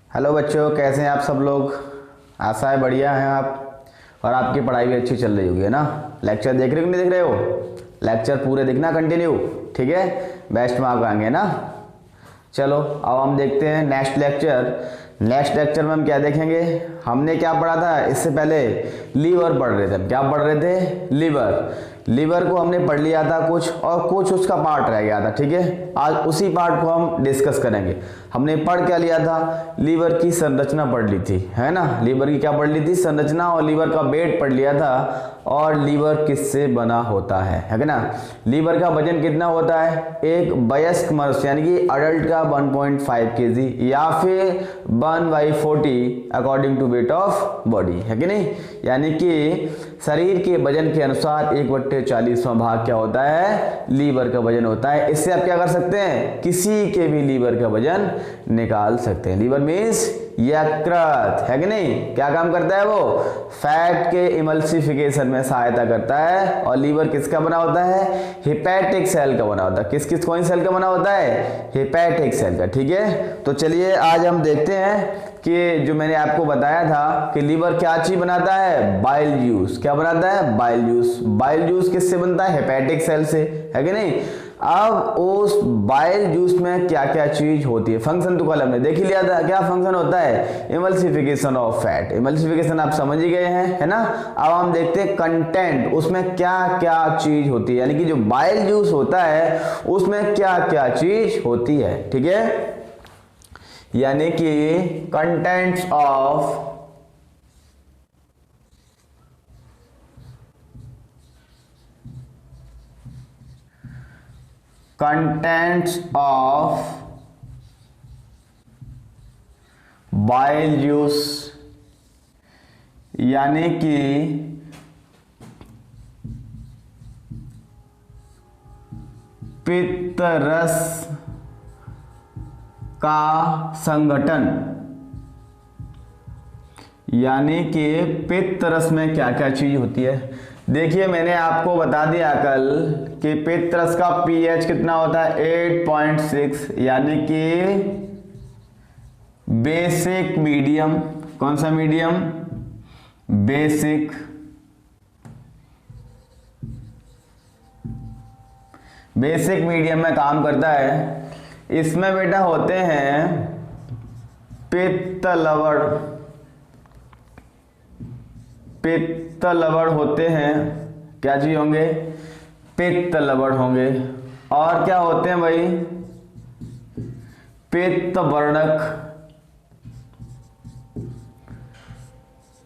Hello बच्चों, कैसे हैं आप सब लोग। आशा है बढ़िया हैं आप और आपकी पढ़ाई भी अच्छी चल रही होगी, है ना। लेक्चर देख रहे हो कि नहीं देख रहे हो? लेक्चर पूरे देखना, कंटिन्यू, ठीक है। बेस्ट मार्क आएंगे ना। चलो अब हम देखते हैं नेक्स्ट लेक्चर। नेक्स्ट लेक्चर में हम क्या देखेंगे? हमने क्या पढ़ा था इससे पहले? लीवर पढ़ रहे थे। हम क्या पढ़ रहे थे? लीवर। लीवर को हमने पढ़ लिया था कुछ, और कुछ उसका पार्ट रह गया था, ठीक है। आज उसी पार्ट को हम डिस्कस करेंगे। हमने पढ़ क्या लिया था? लीवर की संरचना पढ़ ली थी, है ना। लीवर की क्या पढ़ ली थी? संरचना। और लीवर का वेट पढ़ लिया था, और लीवर किससे बना होता है ना। लीवर का वजन कितना होता है? एक वयस्क मनुष्य यानी कि अडल्ट का 1.5 kg या फिर 1/40 according to weight of body, है कि नहीं। यानी कि शरीर के वजन के अनुसार 1/40वां भाग क्या होता है? लीवर का वजन होता है। इससे आप क्या कर सकते हैं? किसी के भी लीवर का वजन निकाल सकते हैं। लीवर मीन्स यकृत, है कि नहीं। क्या काम करता है वो? फैट के इमल्सिफिकेशन में सहायता करता है। और लीवर किसका बना होता है? हेपेटिक सेल का बना होता है। कौन सेल का बना होता है? हेपेटिक सेल का, ठीक है। तो चलिए आज हम देखते हैं कि जो मैंने आपको बताया था कि लीवर क्या चीज बनाता है? Bile juice. क्या बनाता है? Bile juice. बाइल जूस किससे बनता है? हेपेटिक सेल से, है कि नहीं। अब उस बाइल जूस में क्या क्या चीज होती है? फंक्शन तो कल हमने देख ही लिया था। क्या फंक्शन होता है? Emulsification of fat. इमल्सिफिकेशन आप समझ ही गए हैं, है ना। अब हम देखते हैं कंटेंट, उसमें क्या क्या चीज होती है, यानी कि जो बाइल जूस होता है उसमें क्या क्या चीज होती है, ठीक है। यानी कि कंटेंट्स ऑफ बाइल जूस, यानी कि पित्त रस का संगठन। यानी कि पित्त रस में क्या क्या चीज होती है? देखिए मैंने आपको बता दिया कल कि पित्त रस का पीएच कितना होता है? 8.6, यानी कि बेसिक मीडियम। कौन सा मीडियम? बेसिक। बेसिक मीडियम में काम करता है। इसमें बेटा होते हैं पित्त लवण। पित्त लवण होते हैं। क्या चीज होंगे? पित्त लवण होंगे। और क्या होते हैं भाई? पित्त वर्णक।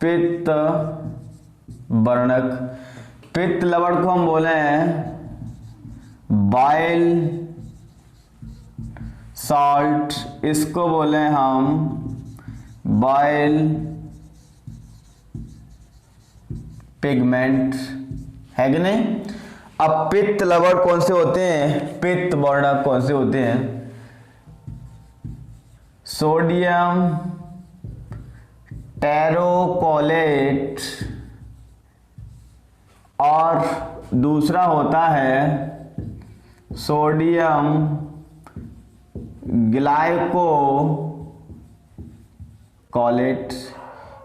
पित्त वर्णक। पित्त लवण को हम बोले हैं बाइल सॉल्ट। इसको बोले हम बाइल पिगमेंट, है कि नहीं। अब पित्त लवण कौन से होते हैं? पित्त वर्णक कौन से होते हैं? सोडियम टेरोकोलेट, और दूसरा होता है सोडियम ग्लाइकोलेट।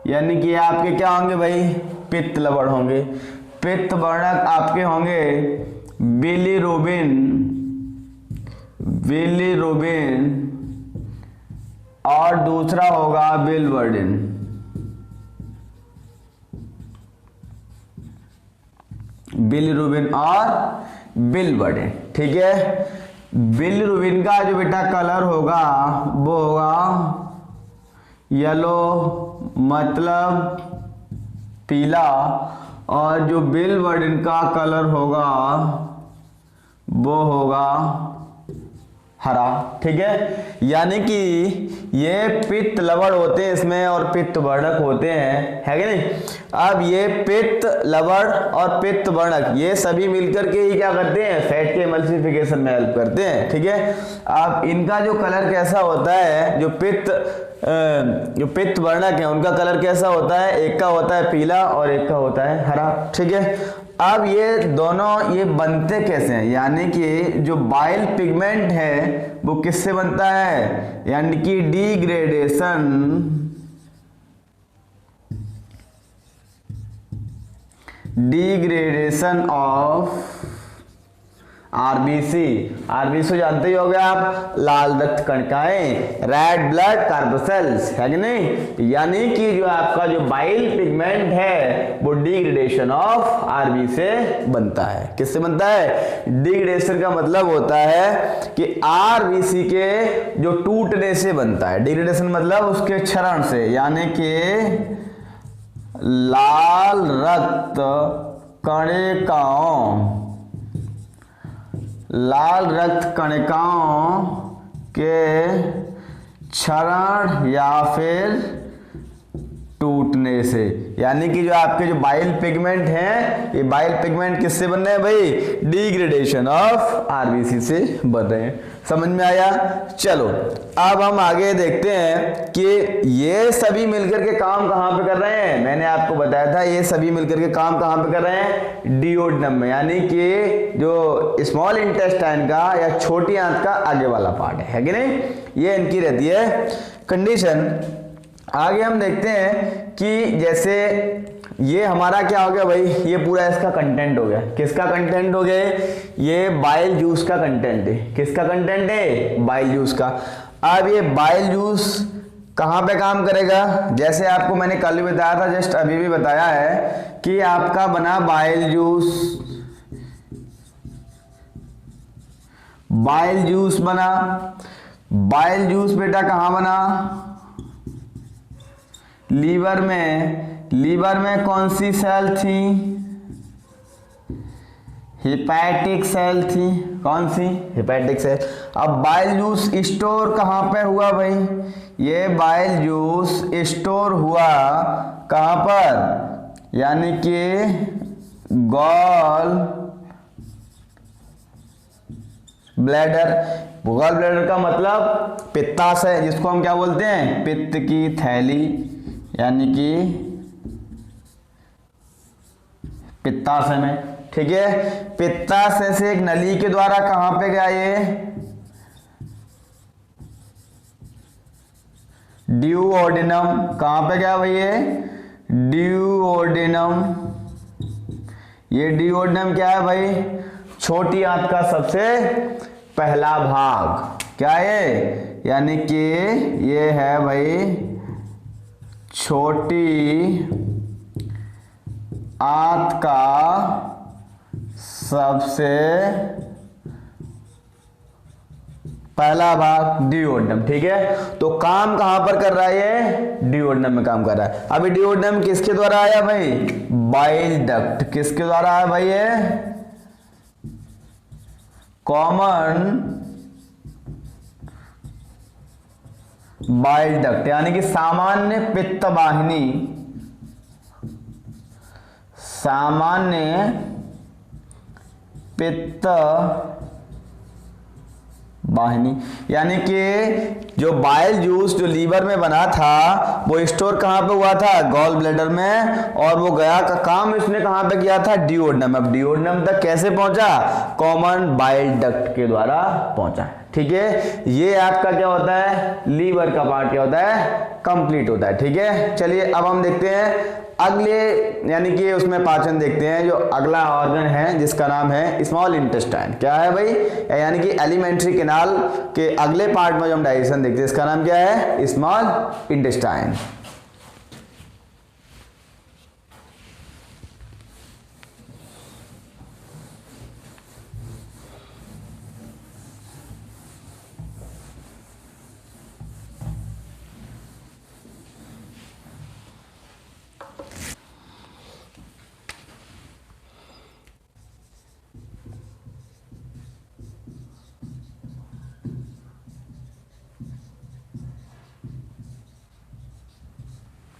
यानी कि आपके क्या होंगे भाई? पित्त लवण होंगे। पित्त वर्णक आपके होंगे बिलीरुबिन, और दूसरा होगा बिलवर्डिन। बिलीरुबिन और बिलवर्डिन, ठीक है। बिलीरुबिन का जो बेटा कलर होगा वो होगा येलो, मतलब पीला। और जो बिलवर्डिन का कलर होगा वो होगा हरा, ठीक है। यानी कि ये पित्त लवण होते हैं इसमें, और पित्त वर्णक होते हैं, है कि नहीं। अब ये पित्त लवण और पित्त वर्णक ये सभी मिलकर के ही क्या करते हैं? फैट के एमल्सिफिकेशन में हेल्प करते हैं, ठीक है। अब इनका जो कलर कैसा होता है? जो पित्त वर्णक है उनका कलर कैसा होता है? एक का होता है पीला और एक का होता है हरा, ठीक है। अब ये दोनों ये बनते कैसे हैं, यानी कि जो बाइल पिगमेंट है वो किससे बनता है, यानी कि डिग्रेडेशन ऑफ आरबीसी। आरबीसी जानते ही होगे आप, लाल रक्त कणिकाएं, रेड ब्लड कार्बोसेल्स, है कि नहीं। यानी कि जो आपका जो बाइल पिगमेंट है वो डिग्रेडेशन ऑफ आरबी से बनता है। किससे बनता है, डिग्रेडेशन का मतलब होता है कि आरबीसी के जो टूटने से बनता है। डिग्रेडेशन मतलब उसके क्षरण से, यानी कि लाल रक्त कणिकाओं के क्षरण या फिर टूटने से। यानी कि जो आपके जो बाइल पिगमेंट हैं, ये बाइल पिगमेंट किससे बन रहे हैं भाई, डिग्रेडेशन ऑफ आरबीसी से बन रहे हैं। समझ में आया। चलो अब हम आगे देखते हैं कि ये सभी मिलकर के काम कहां पे कर रहे हैं। मैंने आपको बताया था ये सभी मिलकर के काम कहां पे कर रहे हैं, डिओडेनम में, यानी कि जो स्मॉल इंटेस्टाइन का या छोटी आंत का आगे वाला पार्ट है कि नहीं, ये इनकी रहती है कंडीशन। आगे हम देखते हैं कि जैसे ये हमारा क्या हो गया भाई, ये पूरा इसका कंटेंट हो गया। किसका कंटेंट हो गया, ये बाइल जूस का कंटेंट है। किसका कंटेंट है, बाइल जूस का। अब ये बाइल जूस कहां पे काम करेगा, जैसे आपको मैंने कल भी बताया था, जस्ट अभी भी बताया है कि आपका बना बाइल जूस बना। बाइल जूस बेटा कहां बना, लीवर में कौन सी सेल थी, हेपेटिक सेल थी। कौन सी, हेपेटिक सेल। अब बाइल जूस स्टोर कहां पे हुआ भाई, ये बाइल जूस स्टोर हुआ कहां पर, यानी कि गॉल ब्लैडर। गॉल ब्लैडर का मतलब पित्ताशय, जिसको हम क्या बोलते हैं, पित्त की थैली, यानी कि पित्ताशय में। ठीक है, पित्ताशय से एक नली के द्वारा कहां पे गया, ये ड्यूओडेनम। कहां पे गया भाई, ये ड्यूओडेनम। ये ड्यूओडेनम क्या है भाई, छोटी आंत का सबसे पहला भाग। क्या है, यानी कि ये है भाई छोटी आंत का सबसे पहला भाग डिओडेनम। ठीक है, तो काम कहां पर कर रहा है, ये डिओडेनम में काम कर रहा है। अभी डिओडेनम किसके द्वारा आया भाई, बाइल डक्ट। किसके द्वारा आया भाई, ये कॉमन बाइल डक्ट, यानी कि सामान्य पित्त वाहिनी। सामान्य पित्त वाहिनी, यानी कि जो बाइल जूस जो लीवर में बना था वो स्टोर कहां पे हुआ था, गॉल ब्लैडर में, और वो गया का काम इसने कहां पे किया था, डिओडेनम। अब डिओडेनम तक कैसे पहुंचा, कॉमन बाइल डक्ट के द्वारा पहुंचा। ठीक है, ये आपका क्या होता है, लीवर का पार्ट क्या होता है, कंप्लीट होता है। ठीक है, चलिए अब हम देखते हैं अगले, यानी कि उसमें पाचन देखते हैं। जो अगला ऑर्गन है जिसका नाम है स्मॉल इंटेस्टाइन। क्या है भाई, यानी कि एलिमेंट्री कैनाल के अगले पार्ट में जो हम डाइजेशन देखते हैं, इसका नाम क्या है, स्मॉल इंटेस्टाइन।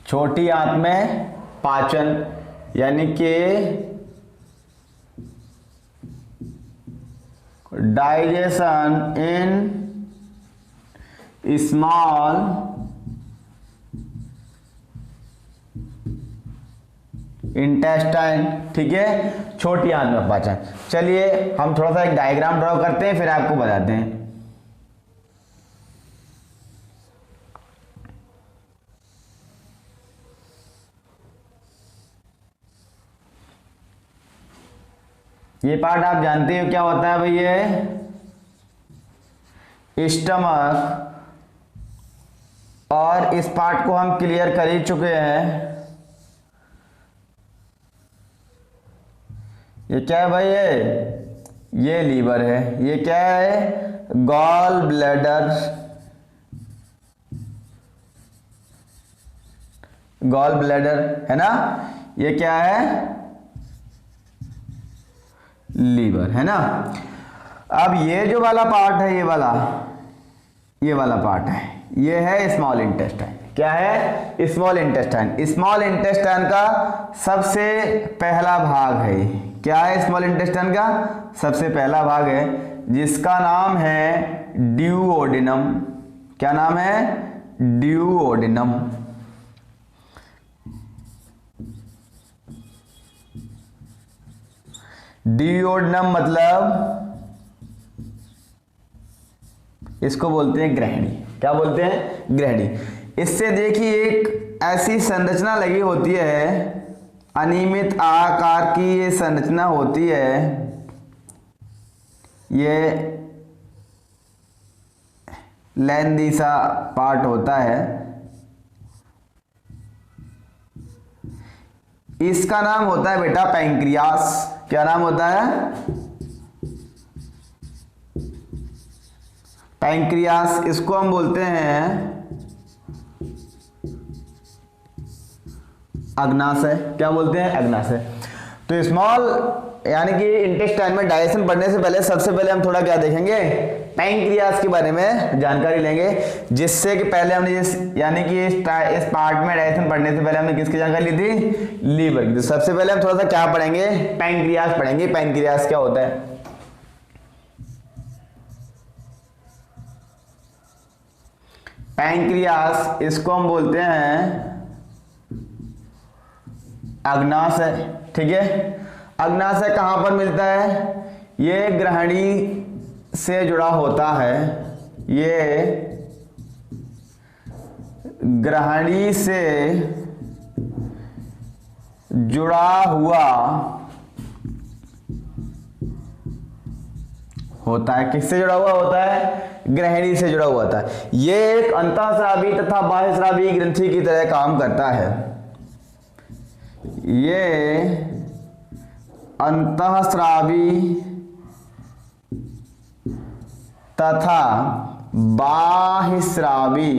छोटी आंत में पाचन, यानी कि डाइजेशन इन इंटेस्टाइन, ठीक है, छोटी आंत में पाचन। चलिए हम थोड़ा सा एक डायग्राम ड्रॉ करते हैं फिर आपको बताते हैं। ये पार्ट आप जानते हो क्या होता है भाई, ये स्टमक, और इस पार्ट को हम क्लियर कर ही चुके हैं। ये क्या है भाई, ये लीवर है। ये क्या है, गॉल ब्लैडर, गॉल ब्लैडर है ना। ये क्या है, लीवर है ना। अब ये जो वाला पार्ट है, ये वाला पार्ट है, ये है स्मॉल इंटेस्टाइन। क्या है, स्मॉल इंटेस्टाइन। स्मॉल इंटेस्टाइन का सबसे पहला भाग है। क्या है, स्मॉल इंटेस्टाइन का सबसे पहला भाग है जिसका नाम है ड्यूओडेनम। क्या नाम है, ड्यूओडेनम। ड्यूओडेनम मतलब इसको बोलते हैं ग्रहणी। क्या बोलते हैं, ग्रहणी। इससे देखिए एक ऐसी संरचना लगी होती है, अनियमित आकार की ये संरचना होती है। ये लेंदी सा पार्ट होता है। इसका नाम होता है बेटा पैंक्रियास। क्या नाम होता है, पैंक्रियास। इसको हम बोलते हैं अग्नाशय। क्या बोलते हैं, अग्नाशय। तो स्मॉल यानी कि इंटेस्टाइन में डाइजेशन पढ़ने से पहले सबसे पहले हम थोड़ा क्या देखेंगे, पैंक्रियास के बारे में जानकारी लेंगे, जिससे कि पहले हमने यानी कि इस पार्ट में डाइजेशन पढ़ने से पहले हमने किसकी जानकारी ली थी, लीवर की। तो सबसे पहले हम थोड़ा सा क्या पढ़ेंगे, पैंक्रियास पढ़ेंगे। पैंक्रियास क्या होता है, पैंक्रियास इसको हम बोलते हैं अग्नाशय। ठीक है, अग्नाशय कहां पर मिलता है, ये ग्रहणी से जुड़ा होता है। ये ग्रहणी से जुड़ा हुआ होता है। किससे जुड़ा हुआ होता है, ग्रहणी से जुड़ा हुआ होता है। ये एक अंतःस्रावी तथा बाह्यस्रावी ग्रंथि की तरह काम करता है। ये अंतःस्रावी तथा बाह्यस्रावी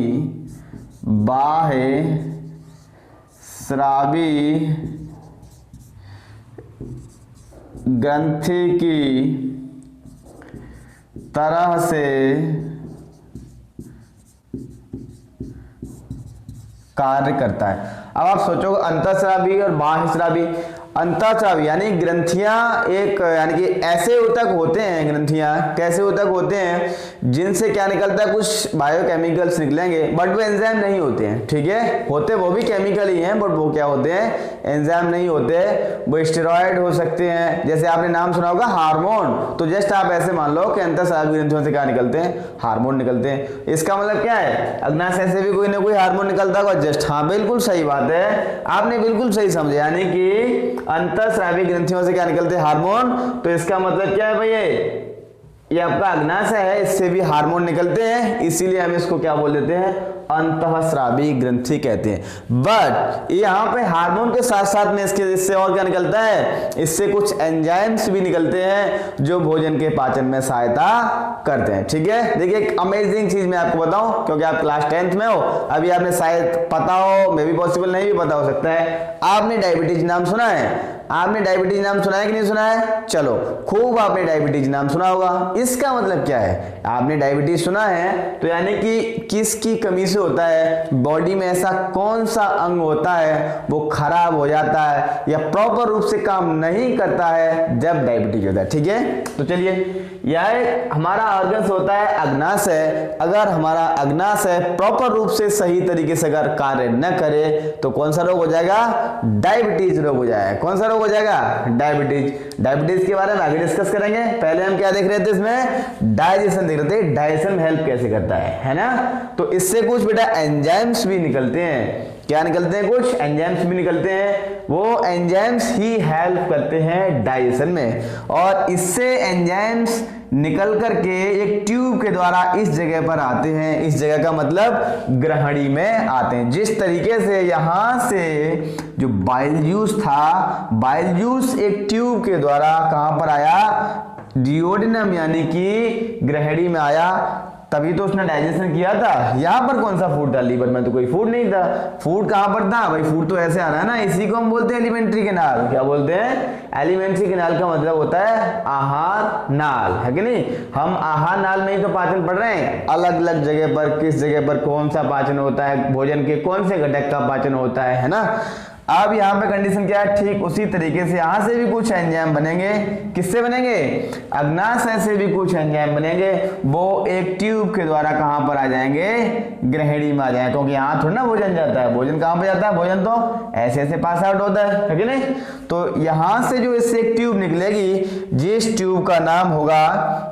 ग्रंथि की तरह से कार्य करता है। अब आप सोचो अंतःस्रावी और बाह्यस्रावी। अंतःस्रावी यानी ग्रंथियां एक यानी कि ऐसे ऊतक होते हैं, ग्रंथियां कैसे ऊतक होते हैं जिनसे क्या निकलता है, कुछ बायोकेमिकल्स निकलेंगे, बट वो एंजाइम नहीं होते हैं। ठीक है, होते वो भी केमिकल ही हैं, बट वो क्या होते हैं, एंजाइम नहीं होते। वो स्टेरॉयड हो सकते हैं, जैसे आपने नाम सुना होगा हार्मोन। तो जस्ट आप ऐसे मान लो कि अंतःस्रावी ग्रंथियों से क्या निकलते हैं, हार्मोन निकलते हैं। इसका मतलब क्या है, अग्नाशय से भी कोई ना कोई हार्मोन निकलता होगा। जस्ट हाँ, बिल्कुल सही बात है, आपने बिल्कुल सही समझा। यानी कि अंतःस्रावी ग्रंथियों से क्या निकलते हैं, हार्मोन। तो इसका मतलब क्या है भैया, ये आपका अग्नाशय है, इससे भी हार्मोन निकलते हैं, इसीलिए हम इसको क्या बोल देते हैं, अंतःस्रावी ग्रंथि कहते हैं। बट यहाँ पे हार्मोन के साथ साथ में इससे और क्या निकलता है, इससे कुछ एंजाइम्स भी निकलते हैं जो भोजन के पाचन में सहायता करते हैं। ठीक है, देखिए एक अमेजिंग चीज मैं आपको बताऊं, क्योंकि आप क्लास 10th में हो, अभी आपने शायद पता हो, मे भी पॉसिबल नहीं भी पता हो सकता है। आपने डायबिटीज नाम सुना है, आपने डायबिटीज नाम सुना है कि नहीं सुना है, चलो खूब आपने डायबिटीज नाम सुना होगा। इसका मतलब क्या है, आपने डायबिटीज सुना है तो यानी कि किसकी कमी से होता है, बॉडी में ऐसा कौन सा अंग होता है वो खराब हो जाता है या प्रॉपर रूप से काम नहीं करता है जब डायबिटीज होता है। ठीक है, तो चलिए यह हमारा ऑर्गन्स होता है अग्नाशय। अगर हमारा अग्नाशय प्रॉपर रूप से सही तरीके से अगर कार्य न करे तो कौन सा रोग हो जाएगा? डायबिटीज रोग हो जाएगा। कौन सा रोग हो जाएगा? डायबिटीज। डायबिटीज के बारे में आगे डिस्कस करेंगे। पहले हम क्या देख रहे थे इसमें? डाइजेशन देख रहे थे, डाइजेशन में हेल्प कैसे करता है ना। तो इससे कुछ बेटा एंजाइम्स भी निकलते हैं। क्या निकलते हैं? कुछ एंजाइम्स भी निकलते हैं। वो एंजाइम्स ही हेल्प करते हैं डाइजेशन में, और इससे एंजाइम्स निकल करके एक ट्यूब के द्वारा इस जगह पर आते हैं। इस जगह का मतलब ग्रहणी में आते हैं। जिस तरीके से यहां से जो बाइल जूस था, बाइल जूस एक ट्यूब के द्वारा कहां पर आया? डिओडिनम यानी कि ग्रहणी में आया, तभी तो उसने डाइजेशन किया था। यहाँ पर कौन सा फूड था? लीवर में तो कोई फूड नहीं था। फूड कहाँ पर था भाई? फूड तो ऐसे आ रहा है ना, इसी को हम बोलते हैं एलिमेंट्री कैनाल। क्या बोलते हैं? एलिमेंट्री कैनाल का मतलब होता है आहार नाल, है कि नहीं। हम आहार नाल में ही तो पाचन पढ़ रहे हैं। अलग अलग जगह पर किस जगह पर कौन सा पाचन होता है, भोजन के कौन से घटक का पाचन होता है ना। अब यहाँ पे कंडीशन क्या है? ठीक उसी तरीके से यहाँ से भी कुछ एंजाइम बनेंगे। किससे बनेंगे? अग्नाशय से भी कुछ एंजाइम बनेंगे। वो एक ट्यूब के द्वारा कहाँ पर आ जाएंगे? ग्रहणी में आ जाएंगे, क्योंकि यहाँ थोड़ा ना भोजन जाता है। भोजन कहाँ पे जाता है? भोजन तो ऐसे ऐसे पास आउट होता है कि नहीं। तो यहाँ से जो इससे एक ट्यूब निकलेगी, जिस ट्यूब का नाम होगा,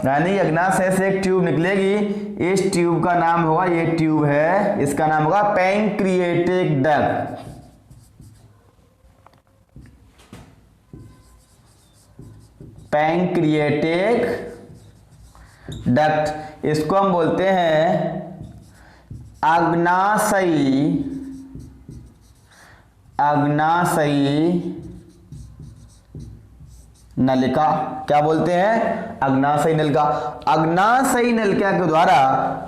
यानी अग्नाशय से एक ट्यूब निकलेगी, इस ट्यूब का नाम होगा, ये ट्यूब है, इसका नाम होगा पैंक्रिएटिक डक्ट। पैंक्रिएटिक डक्ट, इसको हम बोलते हैं अग्नाशयी नलिका। क्या बोलते हैं? अग्नाशयी नलिका। अग्नाशयी नलिका के द्वारा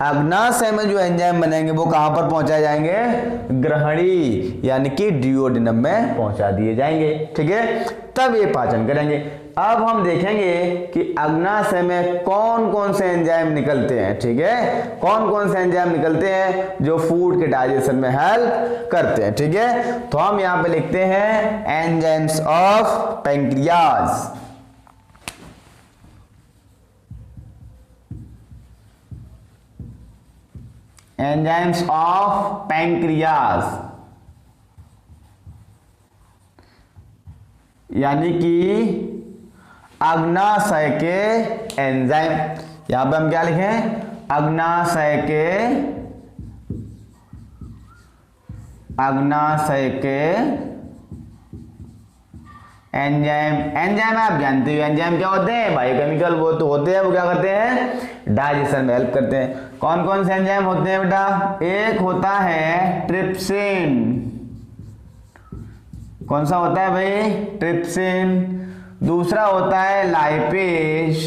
अग्नाशय में जो एंजाइम बनेंगे वो कहां पर पहुंचाए जाएंगे? ग्रहणी यानी कि डिओडिनम में पहुंचा दिए जाएंगे। ठीक है, तब ये पाचन करेंगे। अब हम देखेंगे कि अग्नाशय में कौन कौन से एंजाइम निकलते हैं। ठीक है, कौन कौन से एंजाइम निकलते हैं जो फूड के डाइजेशन में हेल्प करते हैं। ठीक है, तो हम यहां पे लिखते हैं enzymes of pancreas. Enzymes of pancreas यानी कि अग्नाशय के एंजाइम। यहां पे हम क्या लिखें? अग्नाशय के एंजाइम। एंजाइम आप जानते हो एंजाइम क्या होते हैं? बायोकेमिकल वो तो होते हैं, वो क्या करते हैं? डाइजेशन में हेल्प करते हैं। कौन कौन से एंजाइम होते हैं बेटा? एक होता है ट्रिप्सिन। कौन सा होता है भाई? ट्रिप्सिन। दूसरा होता है लाइपेज।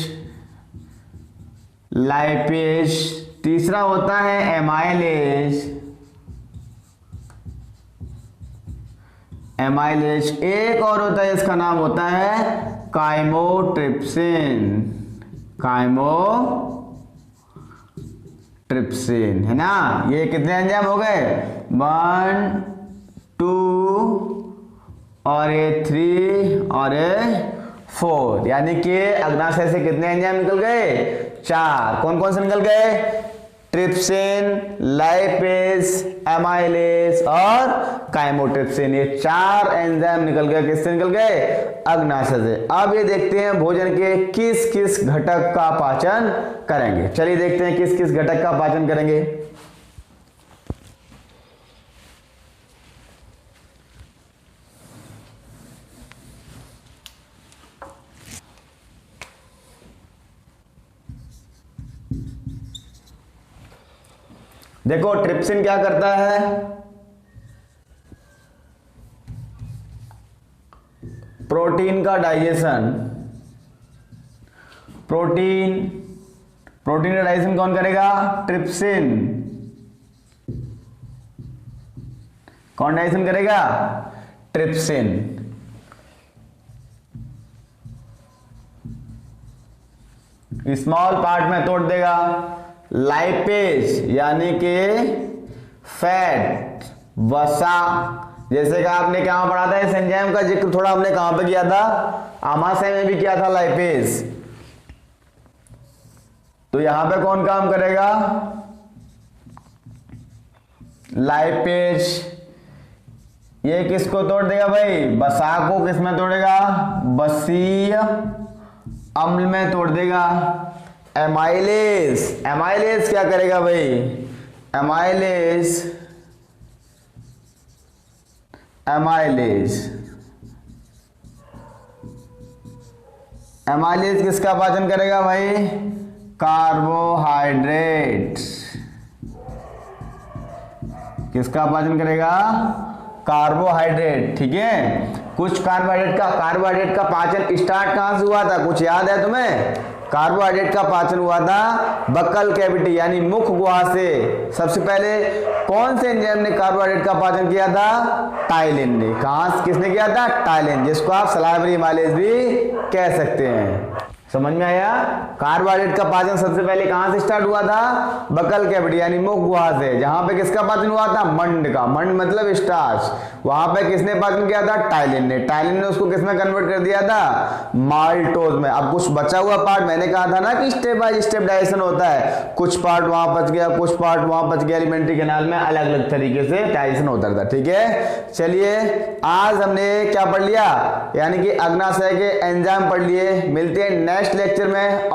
तीसरा होता है एमाइलेज। एक और होता है, इसका नाम होता है काइमोट्रिप्सिन, है ना। ये कितने एंजाइम हो गए? 1 2 और ये 3 और ये 4, यानी कि अग्नाशय से कितने एंजाइम निकल गए? 4। कौन कौन से निकल गए? ट्रिप्सिन, लाइपेज, एमाइलेज और काइमोट्रिप्सिन। ये 4 एंजाइम निकल गए। किससे निकल गए? अग्नाशय से। अब ये देखते हैं भोजन के किस किस घटक का पाचन करेंगे। चलिए देखते हैं किस किस घटक का पाचन करेंगे। देखो ट्रिप्सिन क्या करता है? प्रोटीन का डाइजेशन। प्रोटीन का डाइजेशन कौन करेगा? ट्रिप्सिन। कौन डाइजेशन करेगा? ट्रिप्सिन। स्मॉल पार्ट में तोड़ देगा। लाइपेज यानी कि फैट, वसा। जैसे कि आपने कहां पढ़ा था इस एंजाइम का जिक्र, थोड़ा हमने कहां पे किया था? आमाशय में भी किया था लाइपेज। तो यहां पे कौन काम करेगा, लाइपेज। ये किसको तोड़ देगा भाई, बसा को किस में तोड़ेगा, बसीय अम्ल में तोड़ देगा। एमाइलेज, एमाइलेज क्या करेगा भाई, एमाइलेज, एमाइलेज, एमाइलेज किसका पाचन करेगा भाई, कार्बोहाइड्रेट। किसका पाचन करेगा, कार्बोहाइड्रेट। ठीक है, कुछ कार्बोहाइड्रेट का पाचन स्टार्ट कहां से हुआ था, कुछ याद है तुम्हें, कार्बोहाइड्रेट का पाचन हुआ था बक्कल कैविटी यानी मुख गुहा से। सबसे पहले कौन से एंजाइम ने कार्बोहाइड्रेट का पाचन किया था, टाइलिन ने। कहां, किसने किया था, टाइलिन, जिसको आप सलाइवरी एमाइलेज भी कह सकते हैं। समझ में आया, कार्बोहाइड्रेट का पाचन सबसे पहले कहां से स्टार्ट हुआ था, बक्कल कैविटी यानी मुख गुहा से, जहां पे किसका पाचन हुआ था, मंड का, मंड मतलब स्टार्च। वहां पे किसने पाचन किया था, टाइलिन ने। टाइलिन ने उसको किसमें कन्वर्ट कर दिया था, माल्टोज में। अब कुछ बचा हुआ पार्ट, मैंने कहा था ना कि स्टेप बाय स्टेप डाइजेशन होता है, कुछ पार्ट वहां बच गया, कुछ पार्ट वहां बच गया, एलिमेंट्री कैनाल में अलग अलग तरीके से डाइजेशन होता था। ठीक है, चलिए आज हमने क्या पढ़ लिया, यानी कि अग्नाशय के एंजाइम पढ़ लिए। मिलते हैं नेक्स्ट लेक्चर में।